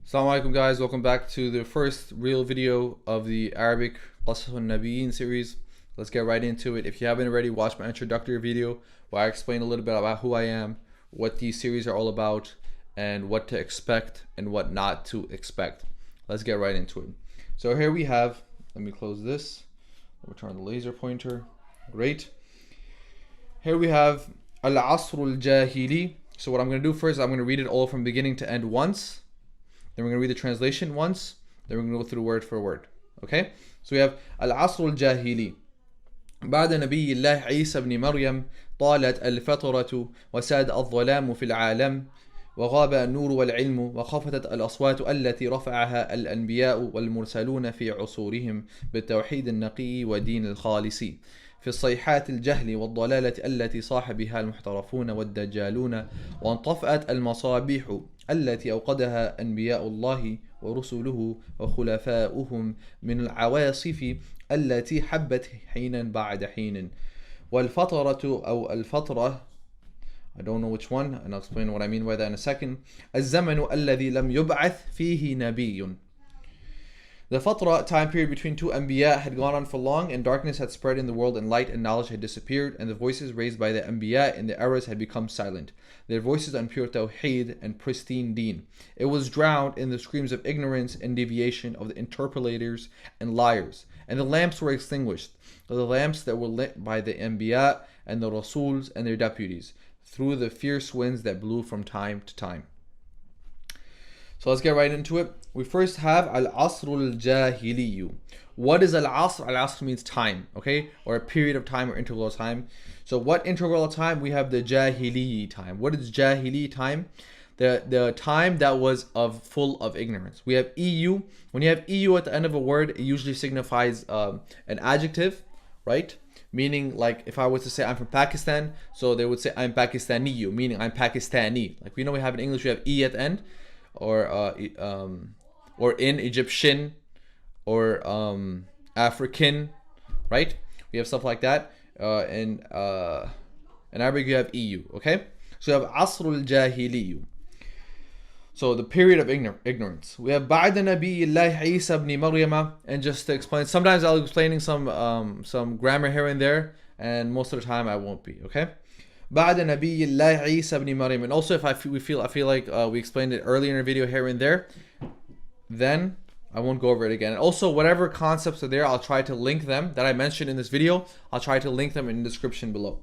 Assalamu alaikum guys, welcome back to the first real video of the Arabic Qasas Un Nabiyyeen series. Let's get right into it. If you haven't already, watched my introductory video where I explain a little bit about who I am, what these series are all about, and what to expect and what not to expect. Let's get right into it. So here we have, let me close this, let me turn the laser pointer, great. Here we have Al-Asr al-Jahili. So what I'm going to do first, I'm going to read it all from beginning to end once. Then we're going to read the translation once. Then we're going to go through word for word. Okay? So we have Al-Asr al-Jahili. بعد نبي الله عيسى بن مريم طالت الفترة وساد الظلام في العالم وغاب النور والعلم وخفتت الأصوات التي رفعها الأنبياء والمرسلون في عصورهم بالتوحيد النقي ودين الخالص في الصيحات الجهل والضلالة التي صاح بها المحترفون والدجالون وانطفأت المصابيح التي أوقدها أنبياء الله ورسله وخلفاؤهم من العواصف التي حبت حينا بعد حين والفترة أو الفترة I don't know which one and I'll explain what I mean by that in a second الزمن الذي لم يبعث فيه نبي. The fatra, time period between two anbiya, had gone on for long, and darkness had spread in the world, and light and knowledge had disappeared, and the voices raised by the anbiya in the eras had become silent. Their voices on pure tawheed and pristine deen. It was drowned in the screams of ignorance and deviation of the interpolators and liars. And the lamps were extinguished, the lamps that were lit by the anbiya and the rasuls and their deputies, through the fierce winds that blew from time to time. So let's get right into it. We first have Al-Asr al-Jahiliyu. What is Al-Asr? Al-Asr means time, okay? Or a period of time or interval of time. So what interval of time? We have the Jahili time. What is Jahili time? The time that was full of ignorance. We have EU. When you have EU at the end of a word, it usually signifies an adjective, right? Meaning, like, if I was to say I'm from Pakistan, so they would say I'm Pakistaniyu, meaning I'm Pakistani. Like we know we have in English, we have E at the end. Or in Egyptian, or African, right? We have stuff like that. In Arabic, you have EU, okay? So you have Asr al-Jahiliyu. So the period of ignorance. We have بعد نبي الله عيسى ابن مريم. And just to explain, sometimes I'll be explaining some grammar here and there, and most of the time I won't be, okay? بعد نبي الله عيسى بن مريم. And also if I feel like we explained it earlier in a video here and there, then I won't go over it again. And also whatever concepts are there, I'll try to link them that I mentioned in this video. I'll try to link them in the description below.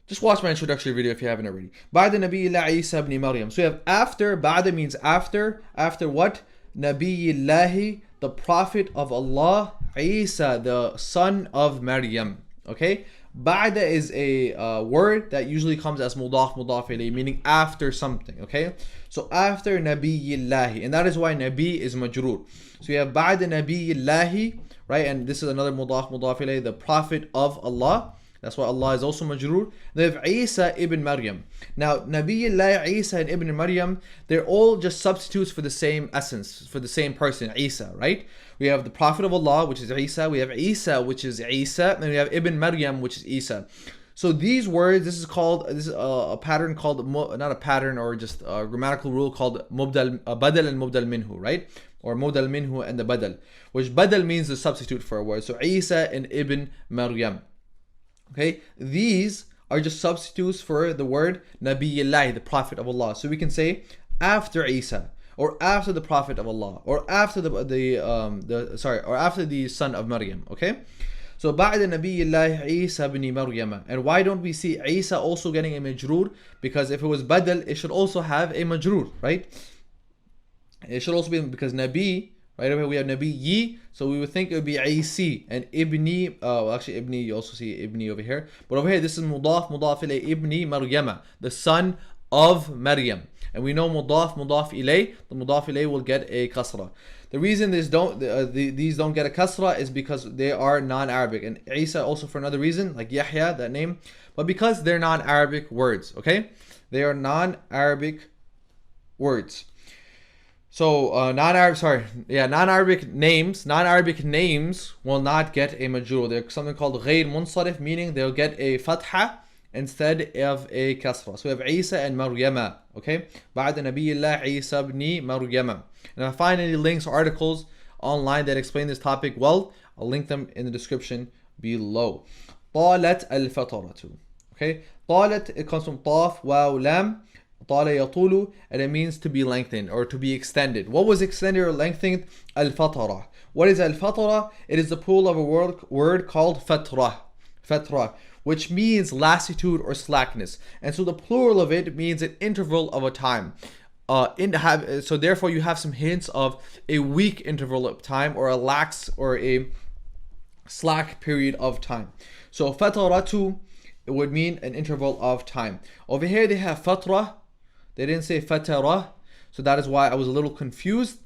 Just watch my introductory video if you haven't already. بعد نبي الله عيسى بن مريم. So we have after. بعد means after. After what? نبي الله, the prophet of Allah. Isa, the son of Maryam. Okay? Ba'da is a word that usually comes as mudaf ilayh, meaning after something, okay? So after Nabiyillahi, and that is why Nabi is majroor. So you have Ba'da Nabiyillahi, right? And this is another mudaf ilayh, the prophet of Allah. That's why Allah is also majroor. They have Isa ibn Maryam. Now, Nabiyullah Isa and Ibn Maryam, they're all just substitutes for the same essence, for the same person, Isa, right? We have the Prophet of Allah, which is Isa. We have Isa, which is Isa. And we have Ibn Maryam, which is Isa. So these words, this is a pattern called, not a pattern or just a grammatical rule called badal and mubdal minhu, right? Or mubdal minhu and the badal, which badal means the substitute for a word. So Isa and Ibn Maryam. Okay, these are just substitutes for the word Nabiyullah, the Prophet of Allah. So we can say after Isa, or after the Prophet of Allah, or after or after the son of Maryam. Okay, so بعد Nabiyullah Isa ibn Maryam. And why don't we see Isa also getting a majroor? Because if it was badal, it should also have a majroor, right? It should also be, because Nabi, right over here we have Nabiyyi, so we would think it would be Isi and Ibni. Actually Ibni, you also see Ibni over here, but over here this is mudaf ilayh, Ibni Maryama, the son of Maryam. And we know mudaf ilayh, the mudaf ilayh will get a kasra. The reason these don't get a kasra is because they are non-Arabic, and Isa also for another reason, like Yahya, that name, but because they're non-Arabic words. Okay, they are non-Arabic words. So non-Arabic names will not get a majroor. There's something called غير منصرف, meaning they'll get a fatha instead of a kasra. So we have Isa and Maryama. Okay, بعد نبي الله عيسى ابن مريم. And if I find any links or articles online that explain this topic well, I'll link them in the description below. طالت الفترة. Okay, طالت, it comes from طاف واو لام. طال يطول, and it means to be lengthened or to be extended. What was extended or lengthened? الفترة. What is الفترة? It is the plural of a word called فترة. فترة, which means lassitude or slackness. And so the plural of it means an interval of a time. So therefore you have some hints of a weak interval of time or a lax or a slack period of time. So fataratu, it would mean an interval of time. Over here they have fatra. They didn't say fatara. So that is why I was a little confused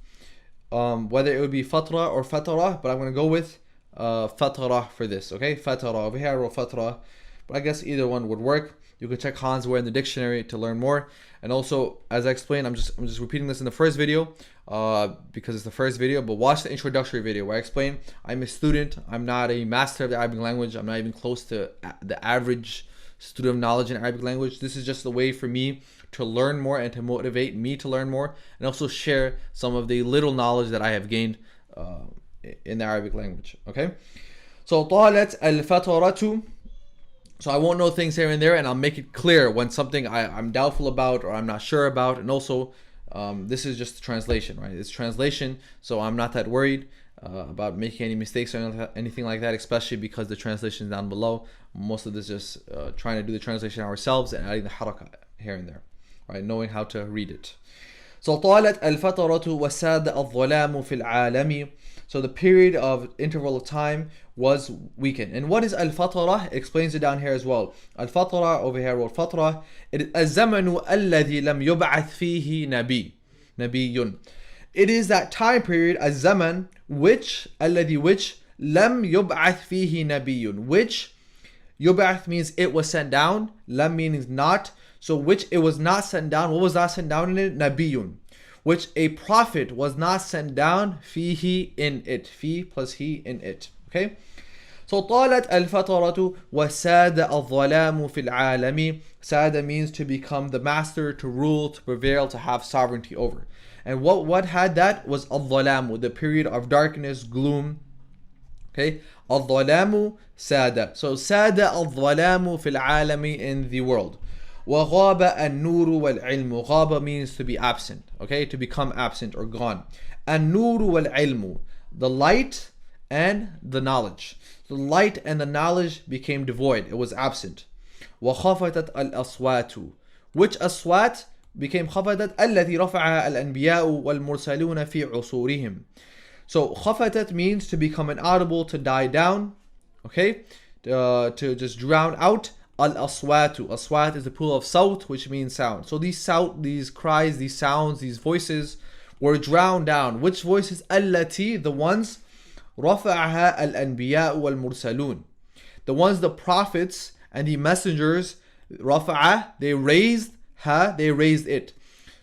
whether it would be fatra or fatara, but I'm going to go with fatara for this. Okay, fatara. Over here I wrote fatra, but I guess either one would work. You can check Hans where in the dictionary to learn more. And also, as I explained, I'm just repeating this in the first video because it's the first video, but watch the introductory video where I explain I'm a student. I'm not a master of the Arabic language. I'm not even close to the average student of knowledge in Arabic language. This is just a way for me to learn more and to motivate me to learn more, and also share some of the little knowledge that I have gained in the Arabic language. Okay, so طالت الفترة. So I won't know things here and there, and I'll make it clear when something I'm doubtful about or I'm not sure about. And also, this is just a translation, right? It's translation, so I'm not that worried about making any mistakes or anything like that, especially because the translation is down below. Most of this is just trying to do the translation ourselves and adding the haraka here and there, right? Knowing how to read it. So طالت الفترة وساد الظلام في العالم. So the period of interval of time was weakened. And what is al-fatara? It explains it down here as well. Al-fatara, over here wrote fatra. It is الزمن الذي لم يبعث فيه نبي. It is that time period, الزمن, which الذي which لم يبعث فيه نبي. Which يبعث means it was sent down. لم means not. So which it was not sent down. What was not sent down in it? نبي. Which a prophet was not sent down, fihi in it. Fi plus he in it. Okay? So طالت الفترة وساد الظلام في العالم. Sada means to become the master, to rule, to prevail, to have sovereignty over. And what had that was الظلام, the period of darkness, gloom. Okay? الظلام sada. So sada الظلام في العالم, in the world. وغاب النور والعلم. غاب means to be absent, okay, to become absent or gone. النور والعلم, the light and the knowledge. The light and the knowledge became devoid, it was absent. وخفتت الأصوات. Which أصوات became خفتت التي رفعها الأنبياء والمرسلون في عصورهم. So خفتت means to become inaudible, to die down, okay, to just drown out. Al-aswatu. Aswat is the plural of sawt, which means sound. So these cries, these sounds, these voices were drowned down. Which voices? Allati, the ones رفعها الأنبياء والمرسلون. The ones the prophets and the messengers رفعها, they raised it.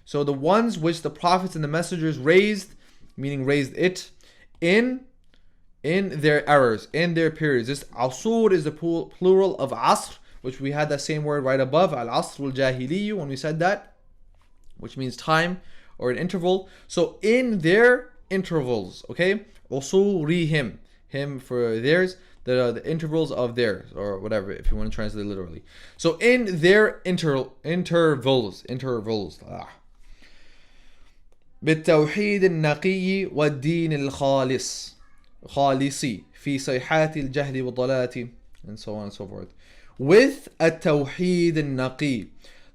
So the ones which the prophets and the messengers raised, meaning raised it, in their errors, in their periods. This asur is the plural of asr, which we had that same word right above, al-asr al-jahiliyu, when we said that, which means time or an interval. So in their intervals, okay, usurihim, him for theirs, the intervals of theirs, or whatever, if you want to translate it literally. So in their intervals. بالتوحيد النقي والدين الخالص خالصي في صيحات الجهل والضلالة, and so on and so forth. With a tawheed naqi,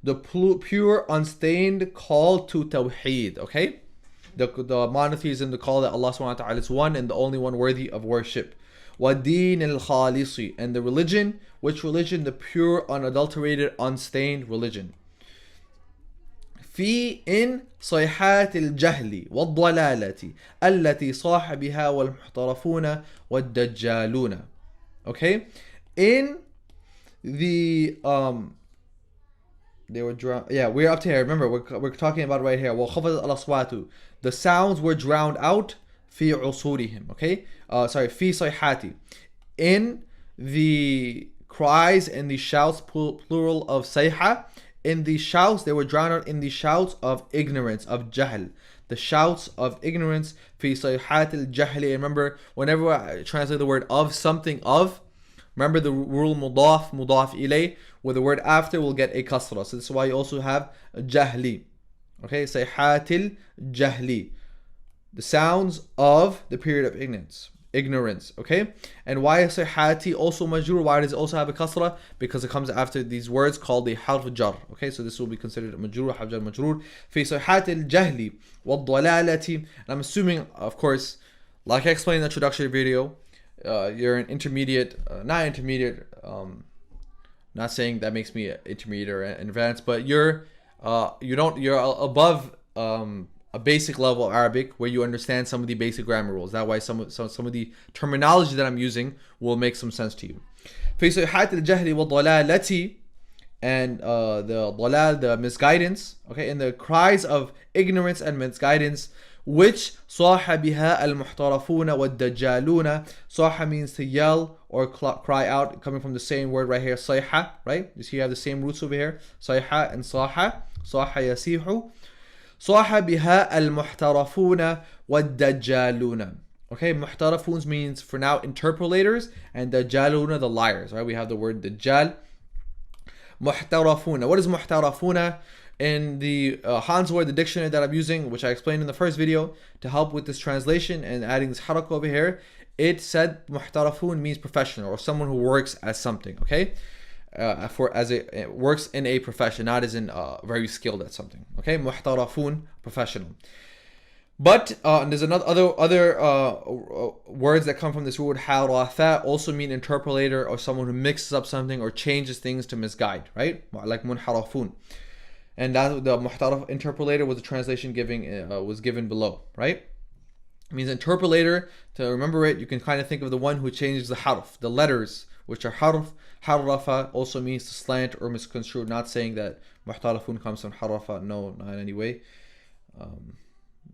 the pure, unstained call to tawheed, okay? The monotheism, the call that Allah subhanahu wa ta'ala is one and the only one worthy of worship. وَدِينِ الْخَالِصِ, and the religion, which religion? The pure, unadulterated, unstained religion. في in صيحات الجهل والضلالة التي صاح بها والمحترفون والدجالون. Okay? In the they were drowned. Yeah, we're up to here. Remember, we're talking about right here. وَخَفَضَتْ الْأَصْوَاتُ, the sounds were drowned out. في عصورهم. Okay? Fi صيحات, in the cries and the shouts, plural of sayha. In the shouts, they were drowned out in the shouts of ignorance, of jahl. The shouts of ignorance. Fi sayhat al-jahli. Remember, whenever I translate the word of something of, remember the rule mudaf ilay, where the word after will get a kasra. So this is why you also have jahli. Okay, sayhat al-jahli. The sounds of the period of ignorance, okay? And why is sayhati also majrur? Why does it also have a kasra? Because it comes after these words called the harf jar, okay? So this will be considered majrur, harf jar majrur. Fi sayhati al-jahli wad-dalalati. And I'm assuming, of course, like I explained in the introductory video, you're an intermediate, not saying that makes me intermediate or advanced, but you're above a basic level of Arabic where you understand some of the basic grammar rules. That way some of the terminology that I'm using will make some sense to you. في صيحات الجهل والضلالة, and the dalal, the misguidance, okay, in the cries of ignorance and misguidance, which صاح بها المحترفون والدجالون. صاح means to yell or cry out, coming from the same word right here, صيحة, right? You see you have the same roots over here, صيحة and صاح. صاح يسيح. صاح بها المحترفون والدجالون. Okay, muhtarafoons means for now interpolators, and dajjaluna, the liars, right? We have the word dajjal. Muhtarafuna. What is muhtarafuna? In the Hans word, the dictionary that I'm using, which I explained in the first video, to help with this translation and adding this harak over here, it said muhtarafoon means professional or someone who works as something, okay? It works in a profession, not as in very skilled at something. Okay, muhtarafun, professional. But there's other words that come from this word haratha, also mean interpolator or someone who mixes up something or changes things to misguide, right? Like munharafun. And that the muhtaraf interpolator was the translation was given below, right? It means interpolator. To remember it, you can kind of think of the one who changes the harf, the letters, which are harf. Harrafa also means to slant or misconstrue. Not saying that muhtarafun comes from harrafa. No, not in any way.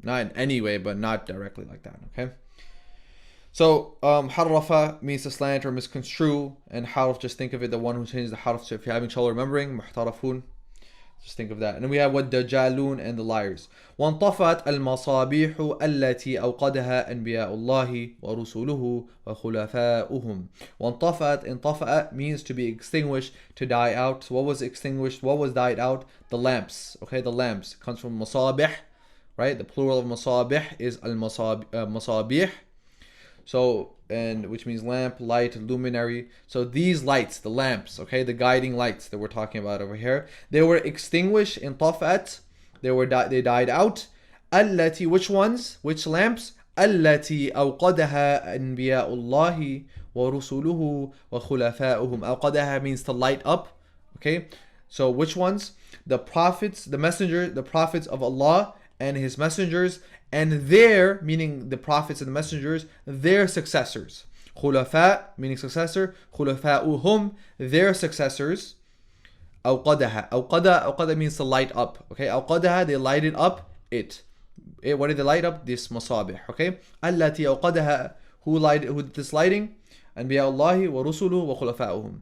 Not in any way, but not directly like that. Okay. So harrafa means to slant or misconstrue, and harf, just think of it, the one who changes the harf. So if you're having trouble remembering, muhtarafun, just think of that. And then we have what dajjalun and the liars. وانطفأت المصابيح التي أوقدها أنبياء الله ورسله وخلفاؤهم. وانطفأت, انطفأ means to be extinguished, to die out. So what was extinguished? What was died out? The lamps. Okay, the lamps. It comes from masabih, right? The plural of masabih is al-masabih. So, and which means lamp, light, luminary. So these lights, the lamps, okay, the guiding lights that we're talking about over here, they were extinguished in tafat. They died out. Allati, which ones? Which lamps? Allati awqadaha anbiya'ullahi wa rusuluhu wa khulafa'uhum. Awqadaha means to light up. Okay, so which ones? The prophets, the messenger, the prophets of Allah and His messengers, and their, meaning the prophets and the messengers, their successors. Khulafa, meaning successor. Khulafa'uhum, their successors. Awqadaha. Awqada means to light up. Okay, awqadaha, they lighted up it. What did they light up? This masabih. Okay, allati awqadaha, who did this lighting? Anbiya'ullahi wa rusuluhu wa khulafa'uhum.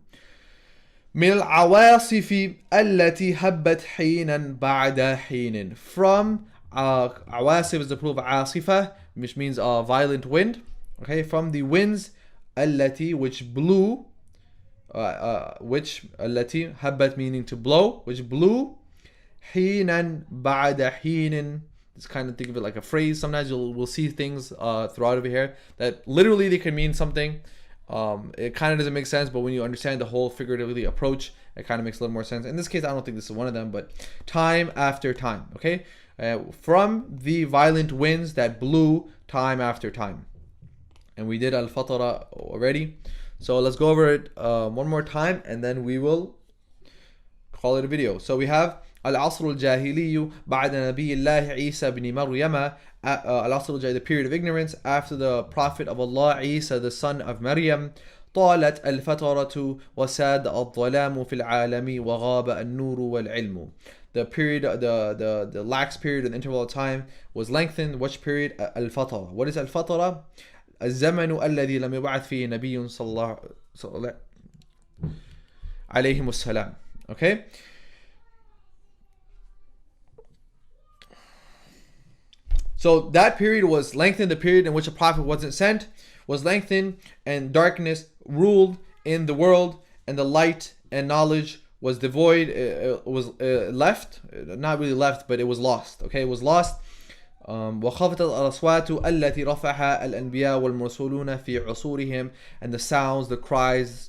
من العواصف التي هبت حينا بعد حين. From awasif is the plural of asifa, which means a violent wind. Okay, from the winds allati, which blew, which allati habbat meaning to blow, which blew, hinan ba'da hinin. Just kind of think of it like a phrase. Sometimes we'll see things throughout over here that literally they can mean something. It kind of doesn't make sense, but when you understand the whole figuratively approach, it kind of makes a little more sense. In this case, I don't think this is one of them, but time after time. Okay, from the violent winds that blew time after time. And we did al-fatara already, so let's go over it one more time and then we will call it a video. So we have al-asr al-jahiliyu ba'da nabiyyillahi Isa ibn Maryam. Al-asr al-jahili, the period of ignorance after the prophet of Allah Isa, the son of Maryam. طالت الفترة وساد الظلام في العالم وغاب النور والعلم. The period, the lax period, the interval of time was lengthened. Which period? Al-fatara. What is al-fatara? الزمن الذي لم يبعث فيه نبي صلى الله alayhim salam. Okay. So that period was lengthened. The period in which a prophet wasn't sent was lengthened, and darkness ruled in the world, and the light and knowledge was devoid. Was left, not really left, but it was lost. Okay, it was lost. وخفت الأصوات التي رفعها الأنبياء والمرسلون في عصورهم, and the sounds, the cries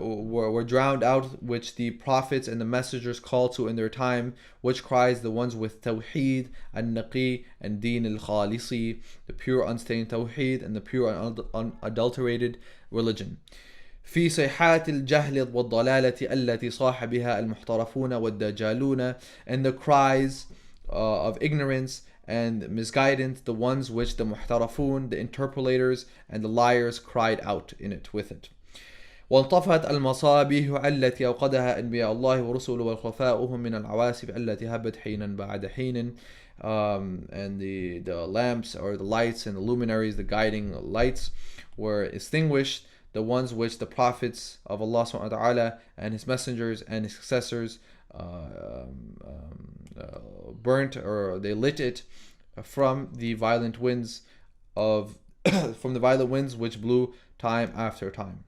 were drowned out, which the prophets and the messengers called to in their time, which cries the ones with tawheed al-naqi and deen al-khalisi, the pure unstained tawheed and the pure unadulterated religion. في صيحات الجهل والضلالة التي صاح بها المحترفون والدجالون, and the cries of ignorance and misguidance, the ones which the muHtarafoon, the interpolators and the liars cried out in it with it. وانطفأت المصابيح التي أوقدها أنبياء الله ورسله وخلفاؤهم من العواسف التي هبت حينا بعد حين, and the lamps or the lights and the luminaries, the guiding lights, were extinguished, the ones which the prophets of Allah subhanahu wa ta'ala and his messengers and his successors burnt, or they lit it from the violent winds of from the violent winds which blew time after time.